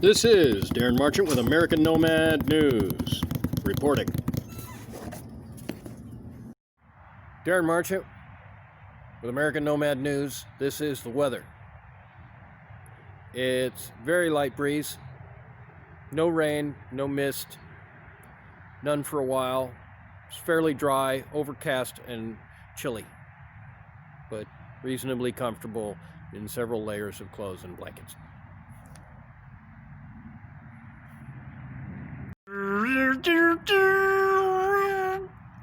This is Darren Martian with American Nomad News, reporting. Darren Martian with American Nomad News. This is the weather. It's very light breeze, no rain, no mist, none for a while. It's fairly dry, overcast, and chilly, but reasonably comfortable in several layers of clothes and blankets.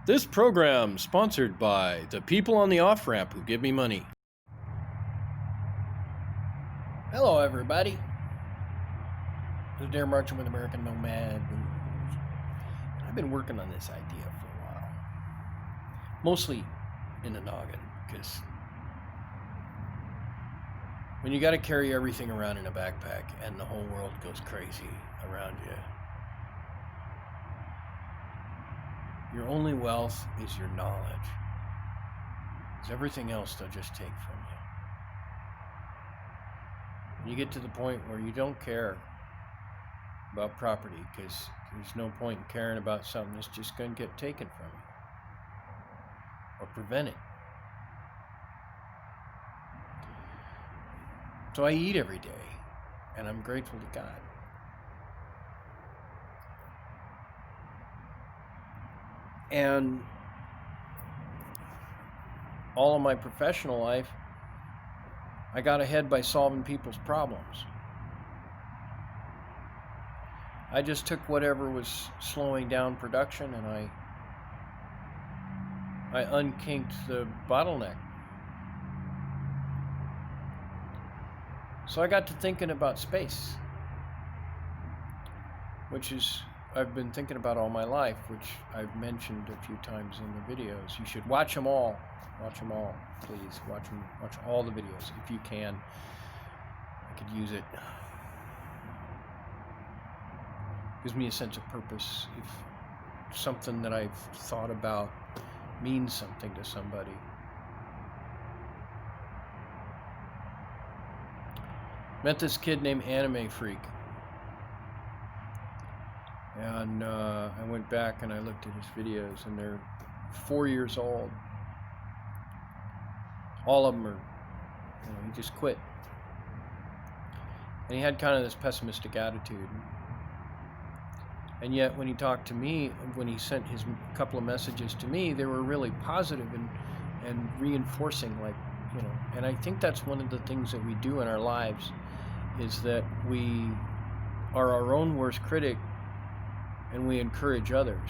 This program sponsored by the people on the off-ramp who give me money. Hello, everybody. This is Darren Martian with American Nomad News. I've been working on this idea for a while. Mostly in the noggin, because when you got to carry everything around in a backpack and the whole world goes crazy around you, your only wealth is your knowledge. Because everything else they'll just take from you. And you get to the point where you don't care about property because there's no point in caring about something that's just going to get taken from you or prevented. So I eat every day, and I'm grateful to God. And all of my professional life, I got ahead by solving people's problems. I just took whatever was slowing down production and I unkinked the bottleneck. So I got to thinking about space, which is I've been thinking about all my life, which I've mentioned a few times in the videos. You should watch them all. Watch them all, please. Watch all the videos if you can. I could use it. Gives me a sense of purpose. If something that I've thought about means something to somebody. Met this kid named Anime Freak. And I went back and I looked at his videos, and they're 4 years old. All of them are, he just quit. And he had kind of this pessimistic attitude. And yet when he talked to me, when he sent his couple of messages to me, they were really positive and reinforcing, and I think that's one of the things that we do in our lives, is that we are our own worst critic and we encourage others,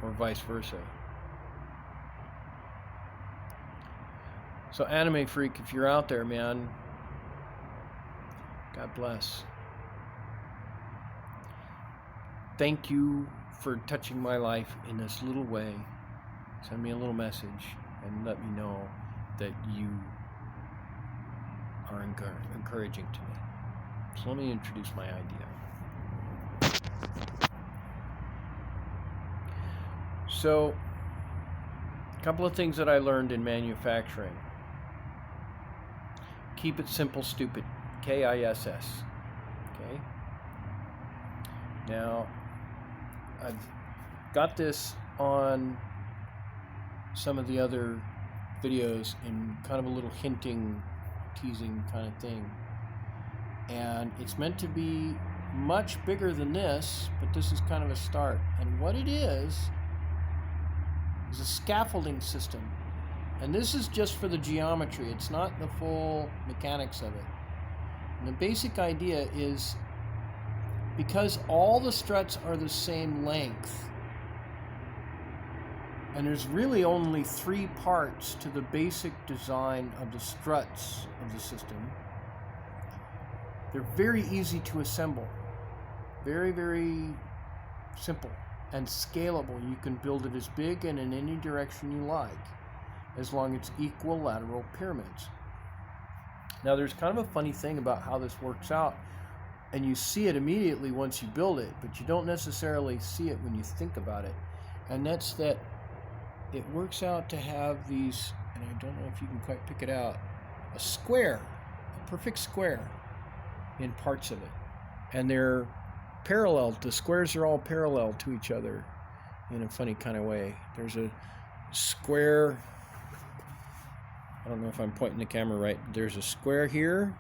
or vice versa. So Anime Freak, if you're out there, man, God bless. Thank you for touching my life in this little way. Send me a little message and let me know that you are encouraging to me. So let me introduce my idea. So, a couple of things that I learned in manufacturing. Keep it simple, stupid. KISS. Okay? Now, I've got this on some of the other videos in kind of a little hinting, teasing kind of thing. And it's meant to be much bigger than this, but this is kind of a start. And what it is a scaffolding system. And this is just for the geometry. It's not the full mechanics of it. And the basic idea is, because all the struts are the same length, and there's really only 3 parts to the basic design of the struts of the system, they're very easy to assemble. Very, very simple and scalable. You can build it as big and in any direction you like, as long as it's equilateral pyramids. Now there's kind of a funny thing about how this works out, and you see it immediately once you build it, but you don't necessarily see it when you think about it. And that's that it works out to have these, and I don't know if you can quite pick it out, a square, a perfect square in parts of it. and they're parallel. The squares are all parallel to each other in a funny kind of way. There's a square, I don't know if I'm pointing the camera right, there's a square here,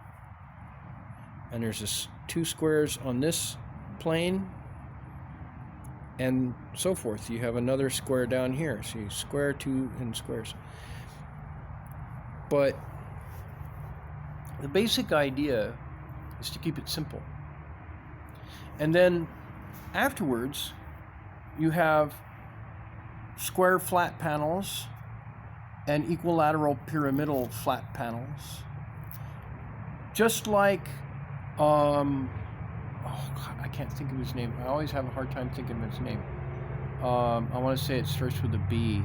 and there's two squares on this plane, and so forth. You have another square down here. See, square, two, and squares. But the basic idea is to keep it simple. And then afterwards, you have square flat panels and equilateral pyramidal flat panels. Just like, oh God, I can't think of his name. I always have a hard time thinking of his name. I want to say it starts with a B.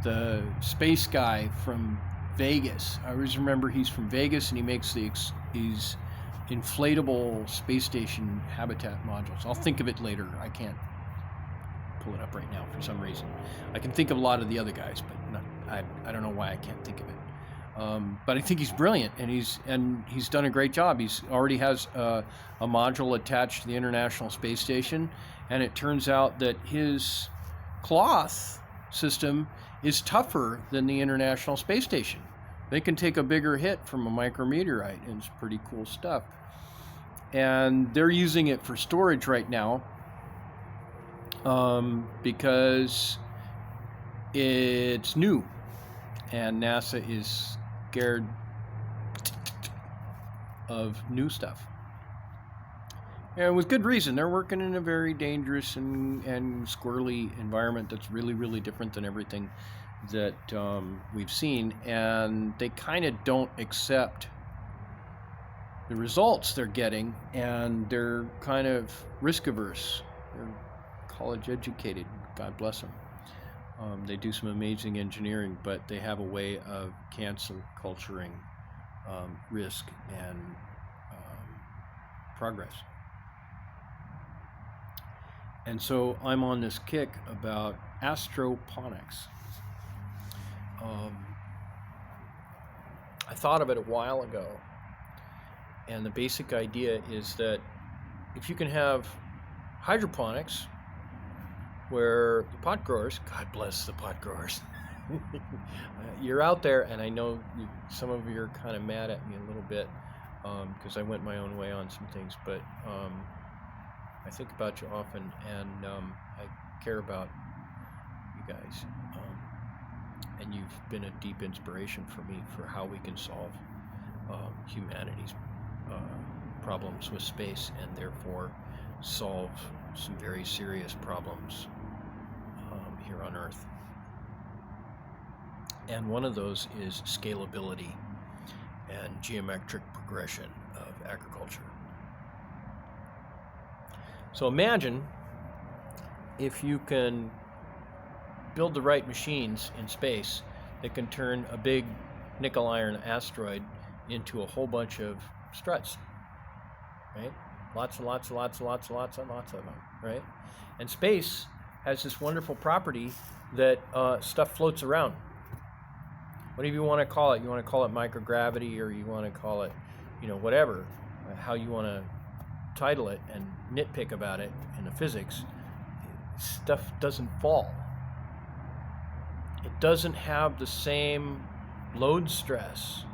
The space guy from Vegas. I always remember he's from Vegas, and he makes these inflatable space station habitat modules. I'll think of it later. I can't pull it up right now for some reason. I can think of a lot of the other guys, but I don't know why I can't think of it. But I think he's brilliant, and he's done a great job. He's already has a module attached to the International Space Station, and it turns out that his cloth system is tougher than the International Space Station. They can take a bigger hit from a micrometeorite, and it's pretty cool stuff. And they're using it for storage right now because it's new, and NASA is scared of new stuff. And with good reason. They're working in a very dangerous and squirrely environment that's really, really different than everything that we've seen. And they kind of don't accept the results they're getting, and they're kind of risk averse. They're college educated, God bless them. They do some amazing engineering, but they have a way of cancel culturing risk and progress. And so I'm on this kick about astroponics. I thought of it a while ago, and the basic idea is that if you can have hydroponics, where the pot growers, God bless the pot growers, you're out there, and I know some of you are kind of mad at me a little bit because I went my own way on some things, but I think about you often, and I care about you guys, and you've been a deep inspiration for me for how we can solve humanity's problems with space, and therefore solve some very serious problems here on Earth. And one of those is scalability and geometric progression of agriculture. So imagine if you can build the right machines in space that can turn a big nickel iron asteroid into a whole bunch of struts, right? Lots and lots and lots and lots and lots and lots of them, right? And space has this wonderful property that stuff floats around. Whatever you want to call it. You want to call it microgravity, or you want to call it, whatever, how you want to title it and nitpick about it in the physics. Stuff doesn't fall. It doesn't have the same load stress,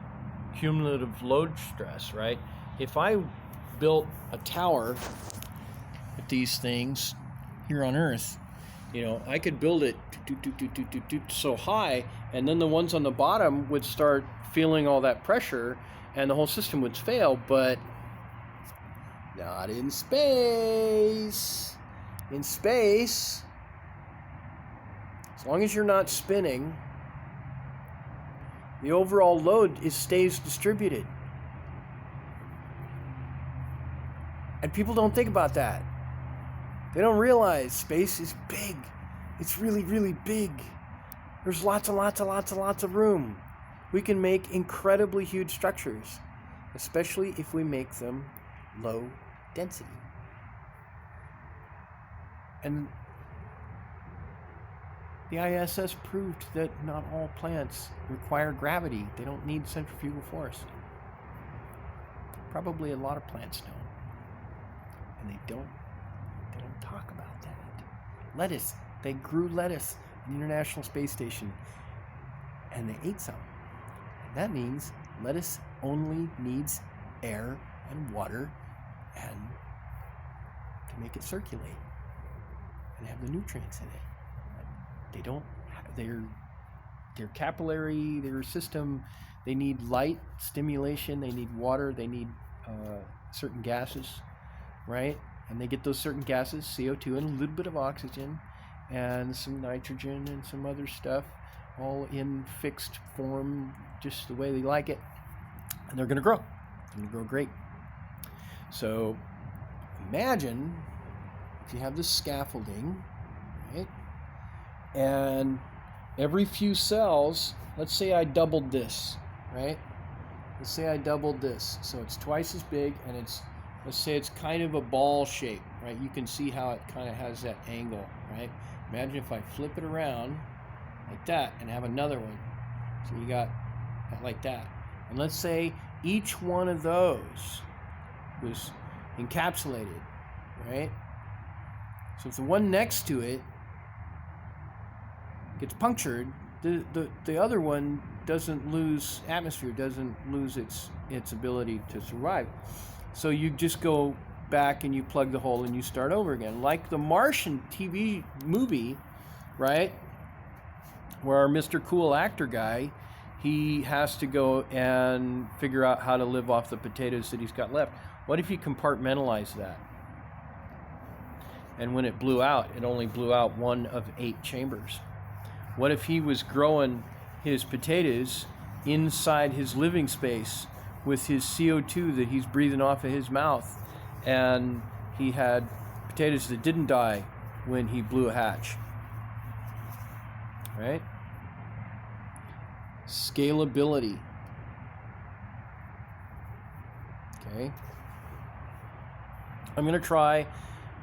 cumulative load stress, right? If I built a tower with these things here on Earth, I could build it so high, and then the ones on the bottom would start feeling all that pressure, and the whole system would fail, but not in space. In space, as long as you're not spinning, the overall load stays distributed. And people don't think about that. They don't realize space is big. It's really, really big. There's lots and lots and lots and lots of room. We can make incredibly huge structures, especially if we make them low density. And the ISS proved that not all plants require gravity. They don't need centrifugal force. Probably a lot of plants don't. and they don't talk about that. Lettuce. They grew lettuce in the International Space Station, and they ate some. And that means lettuce only needs air and water and to make it circulate and have the nutrients in it. They don't have, their capillary, their system, they need light stimulation, they need water, they need certain gases, right? And they get those certain gases, CO2 and a little bit of oxygen and some nitrogen and some other stuff, all in fixed form, just the way they like it. And they're going to grow. They're going to grow great. So imagine if you have this scaffolding, right? And every few cells, let's say I doubled this, right? Let's say I doubled this. So it's twice as big, and let's say it's kind of a ball shape, right? You can see how it kind of has that angle, right? Imagine if I flip it around like that and have another one. So you got like that. And let's say each one of those was encapsulated, right? So if the one next to it gets punctured, the other one doesn't lose atmosphere, doesn't lose its ability to survive. So you just go back and you plug the hole and you start over again. Like the Martian TV movie, right? Where our Mr. Cool actor guy, he has to go and figure out how to live off the potatoes that he's got left. What if you compartmentalize that? And when it blew out, it only blew out one of 8 chambers. What if he was growing his potatoes inside his living space with his CO2 that he's breathing off of his mouth, and he had potatoes that didn't die when he blew a hatch, right? Scalability. Okay. I'm going to try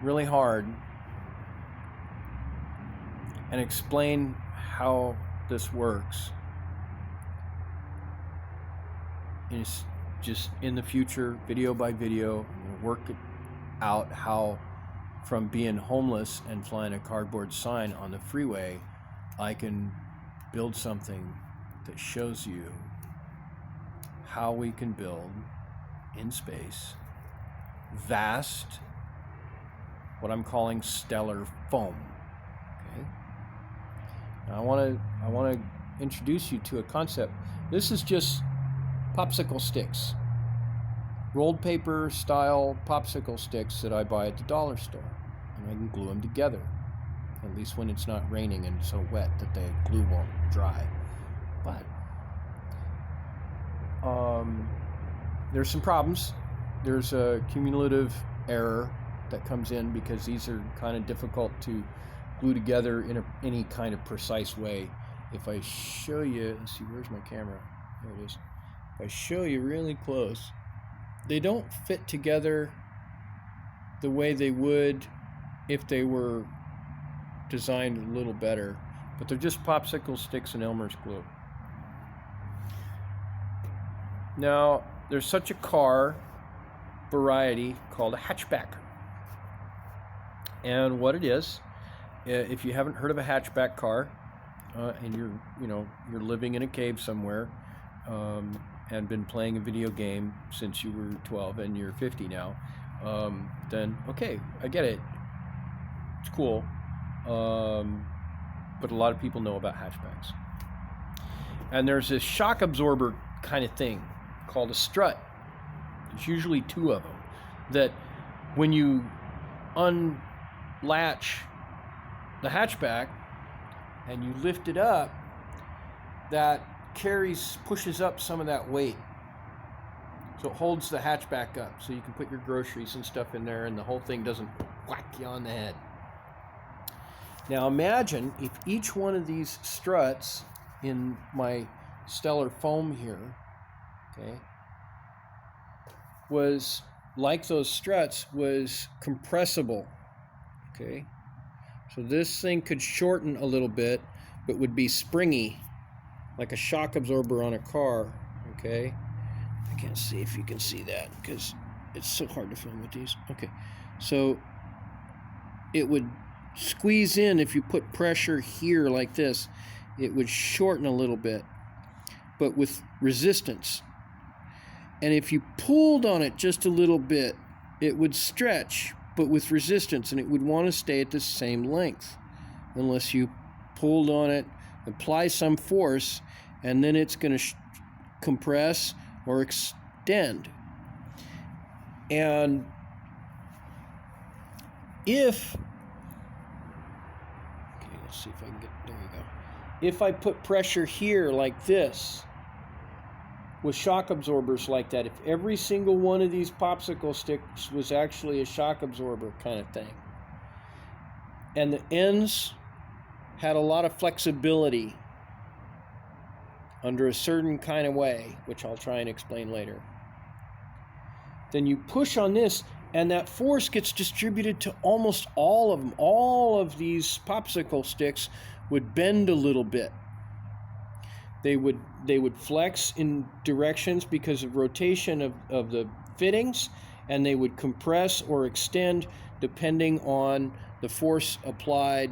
really hard and explain how this works. It's just in the future, video by video, work it out how from being homeless and flying a cardboard sign on the freeway, I can build something that shows you how we can build in space vast, what I'm calling stellar foam. Okay. Now I want to introduce you to a concept. This is just popsicle sticks, rolled paper style popsicle sticks that I buy at the dollar store, and I can glue them together, at least when it's not raining and so wet that the glue won't dry. But there's some problems. There's a cumulative error that comes in because these are kind of difficult to glue together in any kind of precise way. If I show you, let's see, where's my camera? There it is. If I show you really close, they don't fit together the way they would if they were designed a little better, but they're just popsicle sticks and Elmer's glue. Now, there's such a car variety called a hatchback. And what it is, if you haven't heard of a hatchback car, and you're living in a cave somewhere, and been playing a video game since you were 12 and you're 50 now, then okay, I get it. It's cool. But a lot of people know about hatchbacks. And there's this shock absorber kind of thing called a strut. There's usually 2 of them that when you unlatch the hatchback and you lift it up, that pushes up some of that weight. So it holds the hatchback up so you can put your groceries and stuff in there and the whole thing doesn't whack you on the head. Now imagine if each one of these struts in my stellar foam here, okay, was like those struts, was compressible, okay? So this thing could shorten a little bit, but would be springy, like a shock absorber on a car, okay? I can't see if you can see that because it's so hard to film with these. Okay, so it would squeeze in if you put pressure here like this. It would shorten a little bit, but with resistance. And if you pulled on it just a little bit, it would stretch, but with resistance, and it would want to stay at the same length unless you pulled on it, apply some force, and then it's going to compress or extend. And if, okay, let's see if I can get, there you go. If I put pressure here like this, with shock absorbers like that, if every single one of these popsicle sticks was actually a shock absorber kind of thing, and the ends had a lot of flexibility under a certain kind of way, which I'll try and explain later, then you push on this, and that force gets distributed to almost all of them. All of these popsicle sticks would bend a little bit. They would flex in directions because of rotation of the fittings, and they would compress or extend depending on the force applied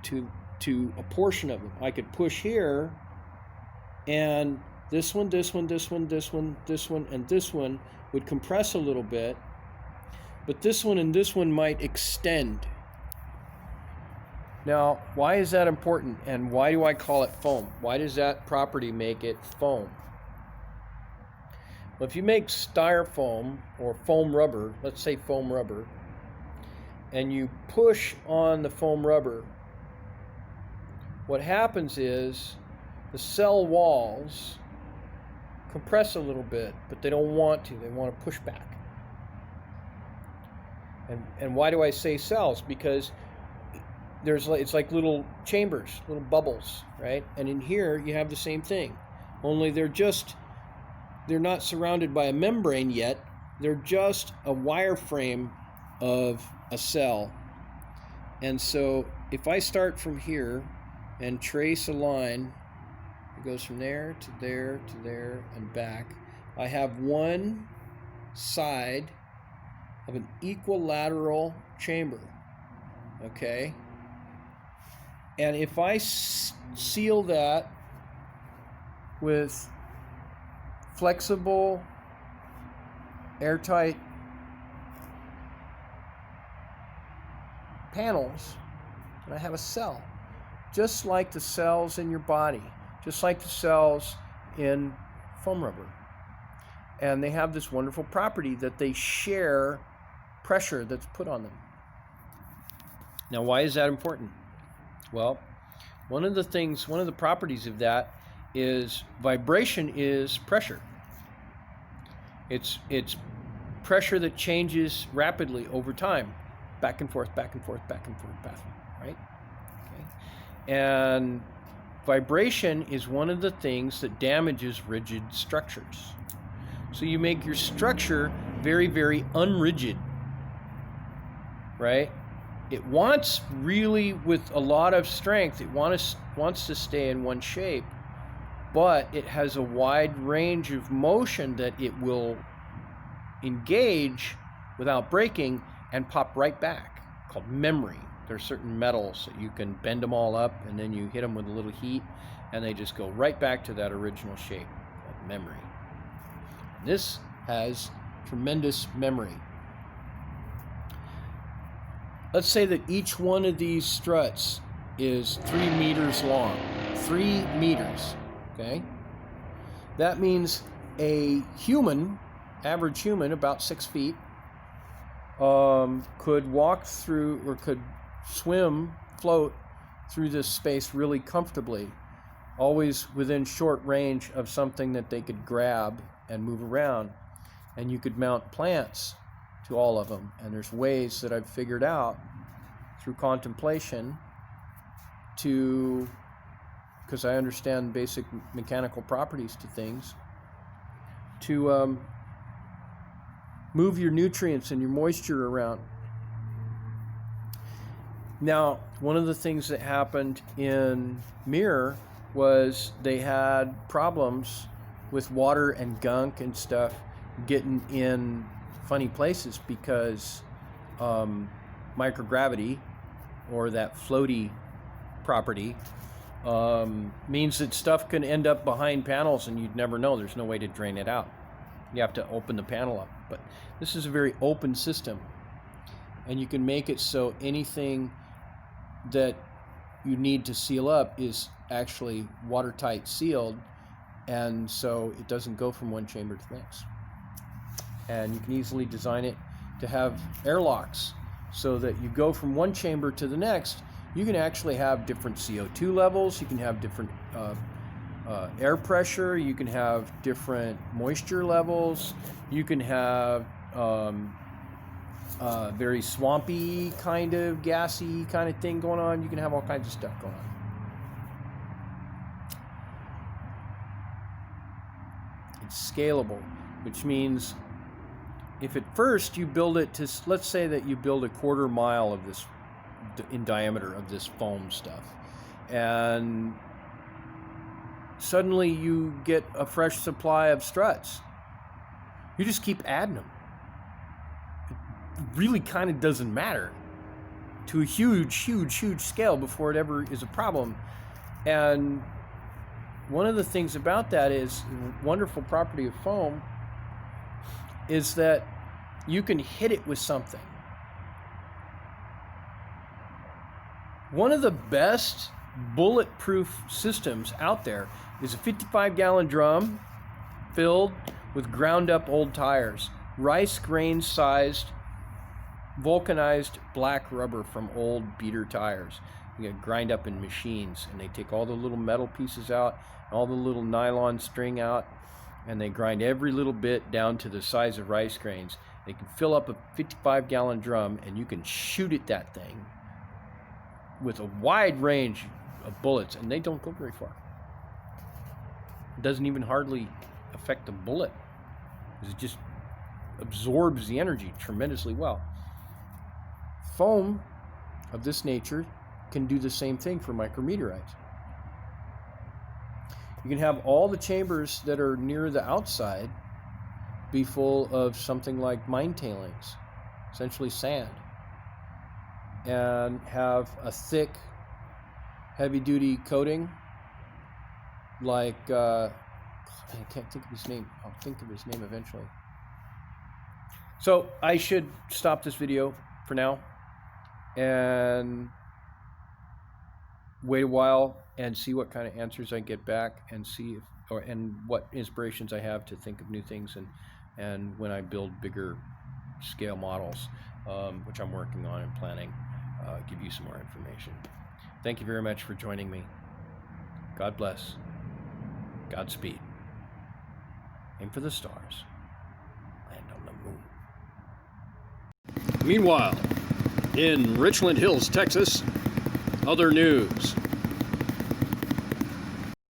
to a portion of them. I could push here, and this one, this one, this one, this one, this one, and this one would compress a little bit, but this one and this one might extend. Now, why is that important, and why do I call it foam? Why does that property make it foam? Well, if you make styrofoam or foam rubber, let's say foam rubber, and you push on the foam rubber, what happens is the cell walls compress a little bit, but they don't want to. They want to push back. And why do I say cells? Because it's like little chambers, little bubbles, right? And in here you have the same thing, only they're not surrounded by a membrane yet. They're just a wireframe of a cell. And so if I start from here and trace a line, it goes from there to there to there and back, I have one side of an equilateral chamber, okay? And if I seal that with flexible, airtight panels, and I have a cell, just like the cells in your body, just like the cells in foam rubber. And they have this wonderful property that they share pressure that's put on them. Now, why is that important? Well, one of the properties of that is vibration is pressure. It's pressure that changes rapidly over time, back and forth, back and forth, back and forth, back, right? Okay. And vibration is one of the things that damages rigid structures. So you make your structure very, very unrigid, right? It wants really, with a lot of strength, it wants to stay in one shape, but it has a wide range of motion that it will engage without breaking and pop right back, called memory. There are certain metals that you can bend them all up, and then you hit them with a little heat, and they just go right back to that original shape, called memory. This has tremendous memory. Let's say that each one of these struts is 3 meters long. 3 meters, okay? That means a human, average human, about 6 feet, could walk through, or could swim, float through this space really comfortably, always within short range of something that they could grab and move around. And you could mount plants to all of them. And there's ways that I've figured out through contemplation because I understand basic mechanical properties to things, to move your nutrients and your moisture around. Now, one of the things that happened in Mirror was they had problems with water and gunk and stuff getting in funny places because microgravity, or that floaty property, means that stuff can end up behind panels and you'd never know. There's no way to drain it out. You have to open the panel up. But this is a very open system, and you can make it so anything that you need to seal up is actually watertight sealed, and so it doesn't go from one chamber to the next. And you can easily design it to have airlocks so that you go from one chamber to the next. You can actually have different CO2 levels, you can have different air pressure, you can have different moisture levels, you can have very swampy kind of gassy kind of thing going on. You can have all kinds of stuff going on. It's scalable, which means if at first you build it to, let's say that you build a 1/4 mile of this in diameter of this foam stuff, and suddenly you get a fresh supply of struts, you just keep adding them. It really kind of doesn't matter to a huge scale before it ever is a problem. And one of the things about that is, the wonderful property of foam is that you can hit it with something. One of the best bulletproof systems out there is a 55-gallon drum filled with ground up old tires, rice grain sized vulcanized black rubber from old beater tires. You get grind up in machines, and they take all the little metal pieces out, all the little nylon string out, and they grind every little bit down to the size of rice grains. They can fill up a 55-gallon drum, and you can shoot at that thing with a wide range of bullets, and they don't go very far. It doesn't even hardly affect the bullet, because it just absorbs the energy tremendously well. Foam of this nature can do the same thing for micrometeorites. You can have all the chambers that are near the outside be full of something like mine tailings, essentially sand, and have a thick, heavy-duty coating like, I can't think of his name. I'll think of his name eventually. So I should stop this video for now and wait a while and see what kind of answers I get back, and see if, and what inspirations I have to think of new things, and when I build bigger scale models, which I'm working on and planning, give you some more information. Thank you very much for joining me. God bless. Godspeed. Aim for the stars. Land on the moon. Meanwhile, in Richland Hills, Texas, other news.